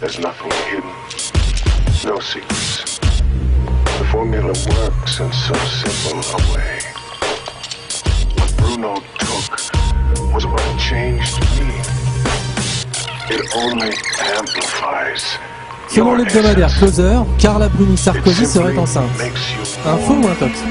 There's nothing hidden, no secrets. The formula works in so simple a way. What Bruno took was what changed me. It only amplifies. Selon l'hebdomadaire Closer, Carla Bruni Sarkozy serait enceinte. Un faux ou un tox?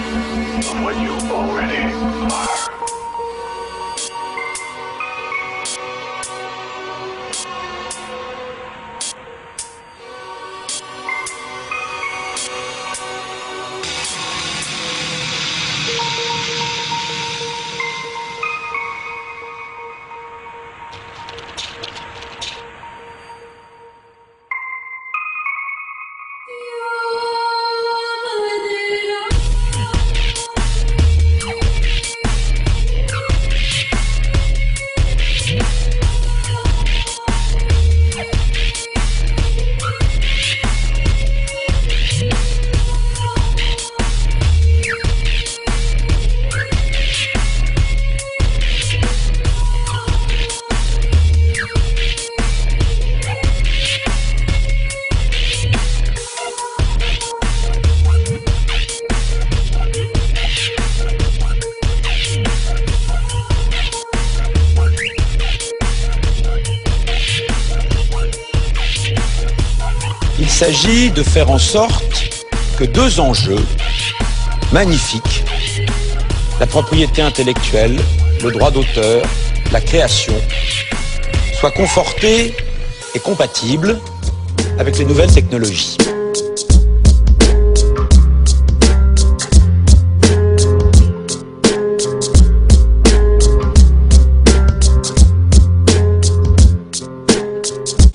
Il s'agit de faire en sorte que deux enjeux magnifiques, la propriété intellectuelle, le droit d'auteur, la création, soient confortés et compatibles avec les nouvelles technologies.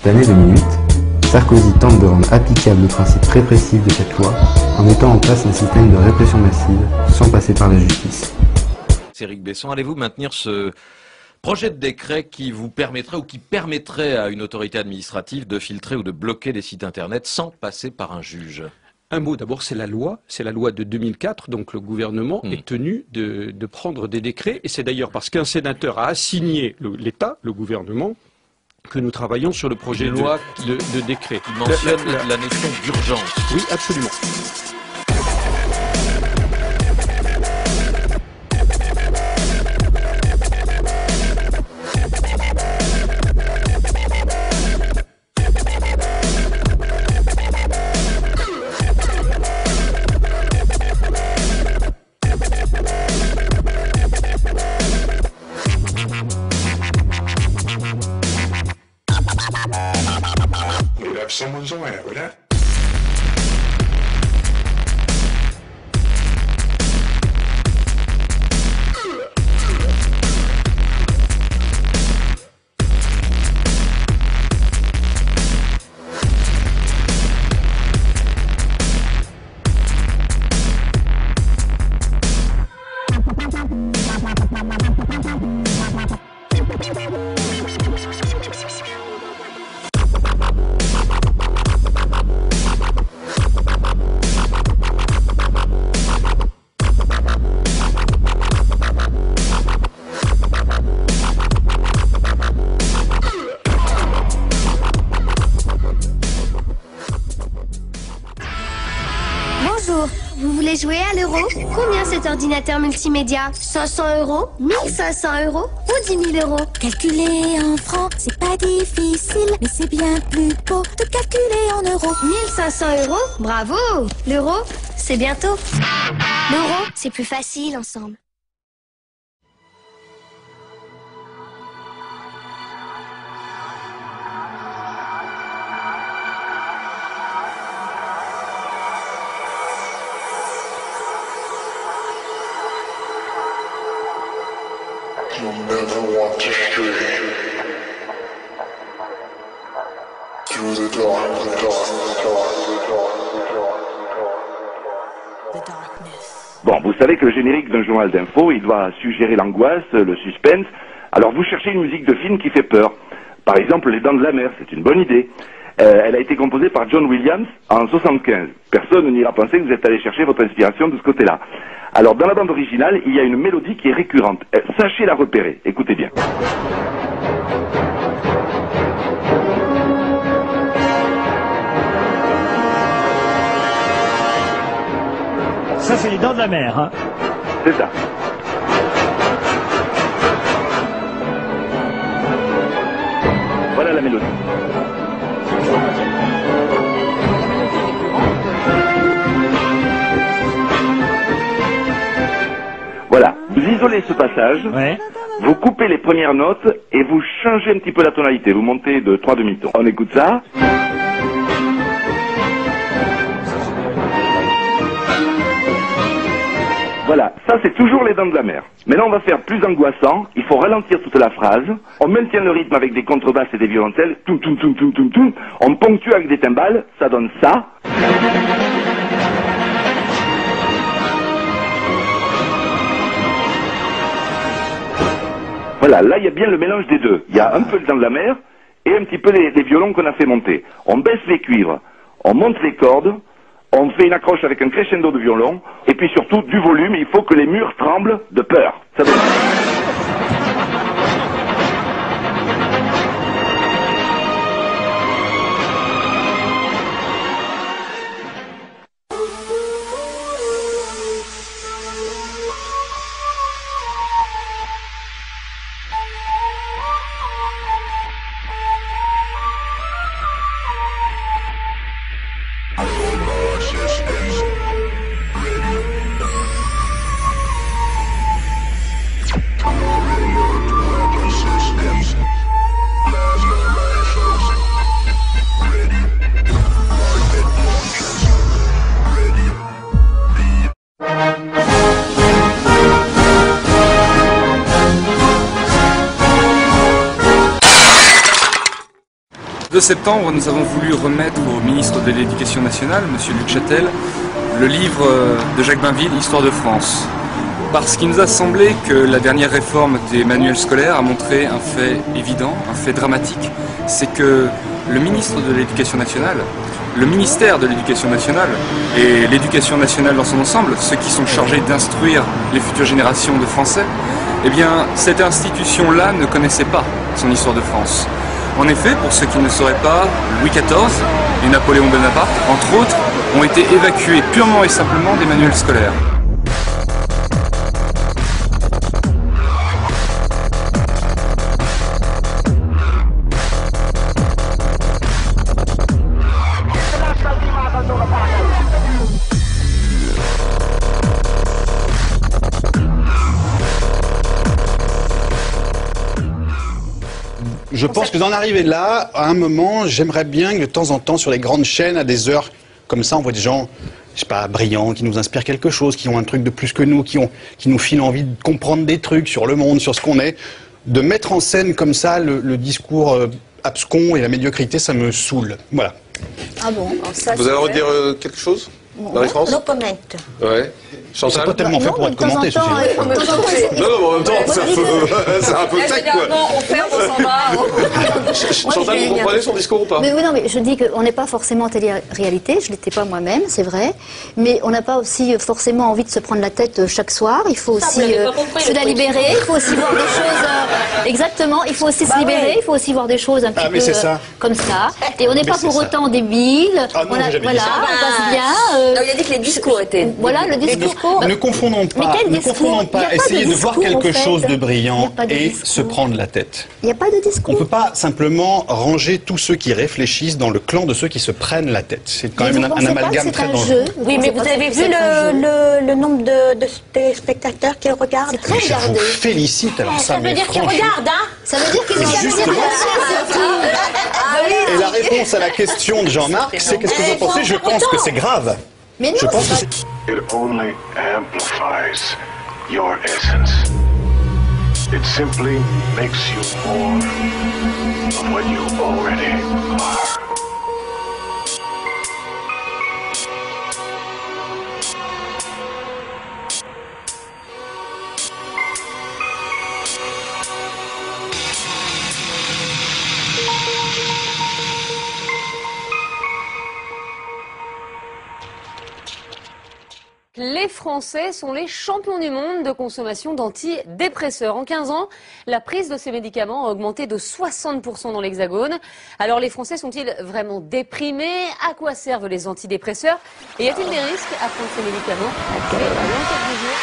L'année 2008, Sarkozy tente de rendre applicable le principe répressif de cette loi en mettant en place un système de répression massive sans passer par la justice. Éric Besson, allez-vous maintenir ce projet de décret qui vous permettrait ou qui permettrait à une autorité administrative de filtrer ou de bloquer des sites internet sans passer par un juge? Un mot, d'abord, c'est la loi de 2004, donc le gouvernement est tenu de prendre des décrets, et c'est d'ailleurs parce qu'un sénateur a assigné l'État, le gouvernement, que nous travaillons sur le projet de décret. Qui mentionne la notion d'urgence. Oui, absolument. Someone's away with that. Bonjour, vous voulez jouer à l'euro? Combien cet ordinateur multimédia? 500 €, 1500 € ou 10 000 €? Calculer en francs, c'est pas difficile, mais c'est bien plus beau de calculer en euros. 1500 €? Bravo! L'euro, c'est bientôt. L'euro, c'est plus facile ensemble. You'll never want to stray through the darkness. Bon, vous savez que le générique d'un journal d'info, il doit suggérer l'angoisse, le suspense. Alors vous cherchez une musique de film qui fait peur. Par exemple, Les Dents de la Mer, c'est une bonne idée. Elle a été composée par John Williams en 75. Personne n'ira penser que vous êtes allé chercher votre inspiration de ce côté-là. Alors, dans la bande originale, il y a une mélodie qui est récurrente. Sachez la repérer. Écoutez bien. ça c'est les dents de la mer. Hein. C'est ça. Voilà la mélodie. Voilà, vous isolez ce passage, vous coupez les premières notes et vous changez un petit peu la tonalité, vous montez de 3 demi-tons. On écoute ça. Voilà, ça c'est toujours les dents de la mer. Maintenant on va faire plus angoissant, il faut ralentir toute la phrase, on maintient le rythme avec des contrebasses et des violoncelles, toum toum toum toum toum toum, on ponctue avec des timbales, ça donne ça. Voilà, là il y a bien le mélange des deux. Il y a un peu le dents de la mer et un petit peu les violons qu'on a fait monter. On baisse les cuivres, on monte les cordes, on fait une accroche avec un crescendo de violon, et puis surtout du volume, il faut que les murs tremblent de peur. Ça donne... Le 2 septembre, nous avons voulu remettre au ministre de l'Éducation nationale, M. Luc Châtel, le livre de Jacques Bainville, Histoire de France. Parce qu'il nous a semblé que la dernière réforme des manuels scolaires a montré un fait évident, un fait dramatique, c'est que le ministre de l'Éducation nationale, le ministère de l'Éducation nationale et l'Éducation nationale dans son ensemble, ceux qui sont chargés d'instruire les futures générations de Français, eh bien, cette institution-là ne connaissait pas son histoire de France. En effet, pour ceux qui ne sauraient pas, Louis XIV et Napoléon Bonaparte, entre autres, ont été évacués purement et simplement des manuels scolaires. Je pense que d'en arriver là, à un moment, j'aimerais bien que de temps en temps, sur les grandes chaînes, à des heures comme ça, on voit des gens, je sais pas, brillants, qui nous inspirent quelque chose, qui ont un truc de plus que nous, qui nous filent envie de comprendre des trucs sur le monde, sur ce qu'on est. De mettre en scène comme ça le discours abscon et la médiocrité, ça me saoule. Voilà. Ah bon, ça, vous avez envie de dire quelque chose, Marie-France? No comment. Ouais. C'est pas tellement fait pour être commenté, ceci. Non, mais en même temps, c'est un peu sec, quoi. On ferme, on s'en va. Chantal, vous comprenez son discours ou pas? Mais oui, non, mais je dis qu'on n'est pas forcément en télé-réalité, je ne l'étais pas moi-même, c'est vrai, mais on n'a pas aussi forcément envie de se prendre la tête chaque soir, il faut aussi se la libérer, il faut aussi voir des choses... exactement, il faut aussi se libérer, il faut aussi voir des choses un petit peu comme ça, et on n'est pas pour autant débiles, voilà, on passe bien... il a dit que les discours étaient... Voilà, le discours... Ne confondons pas, essayez de voir quelque chose de brillant et se prendre la tête. Il n'y a pas de discours. On ne peut pas simplement ranger tous ceux qui réfléchissent dans le clan de ceux qui se prennent la tête. C'est quand même un amalgame très dangereux. Oui, mais vous avez vu le nombre de téléspectateurs qui regardent? Je vous félicite, alors ça veut dire qu'ils regardent, hein? Ça veut dire qu'ils regardent. Et la réponse à la question de Jean-Marc, c'est qu'est-ce que vous en pensez? Je pense que c'est grave. Mais non, je pense que It only amplifies your essence. It simply makes you more of what you already are. Les Français sont les champions du monde de consommation d'antidépresseurs. En 15 ans, la prise de ces médicaments a augmenté de 60% dans l'Hexagone. Alors les Français sont-ils vraiment déprimés? À quoi servent les antidépresseurs? Et y a-t-il des risques à prendre ces médicaments? C'est l'enquête du jour.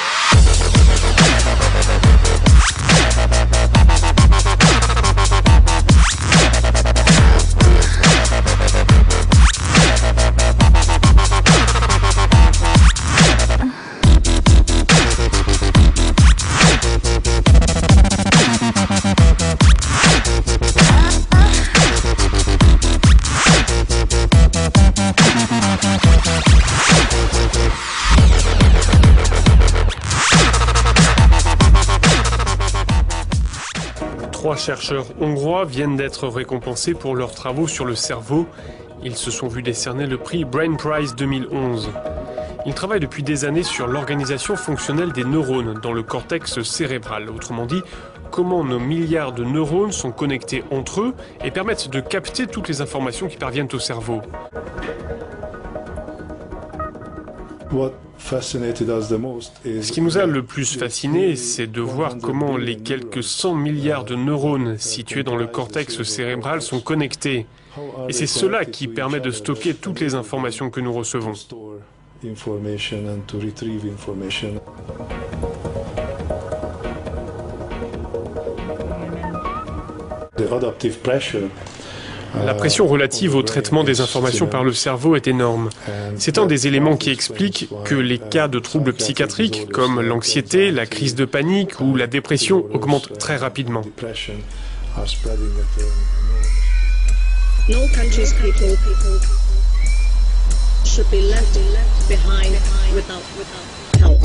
Trois chercheurs hongrois viennent d'être récompensés pour leurs travaux sur le cerveau. Ils se sont vus décerner le prix Brain Prize 2011. Ils travaillent depuis des années sur l'organisation fonctionnelle des neurones dans le cortex cérébral. Autrement dit, comment nos milliards de neurones sont connectés entre eux et permettent de capter toutes les informations qui parviennent au cerveau. Ce qui nous a le plus fasciné, c'est de voir comment les quelques 100 milliards de neurones situés dans le cortex cérébral sont connectés. Et c'est cela qui permet de stocker toutes les informations que nous recevons. La pression relative au traitement des informations par le cerveau est énorme. C'est un des éléments qui explique que les cas de troubles psychiatriques comme l'anxiété, la crise de panique ou la dépression augmentent très rapidement. No country's people should be left behind without help.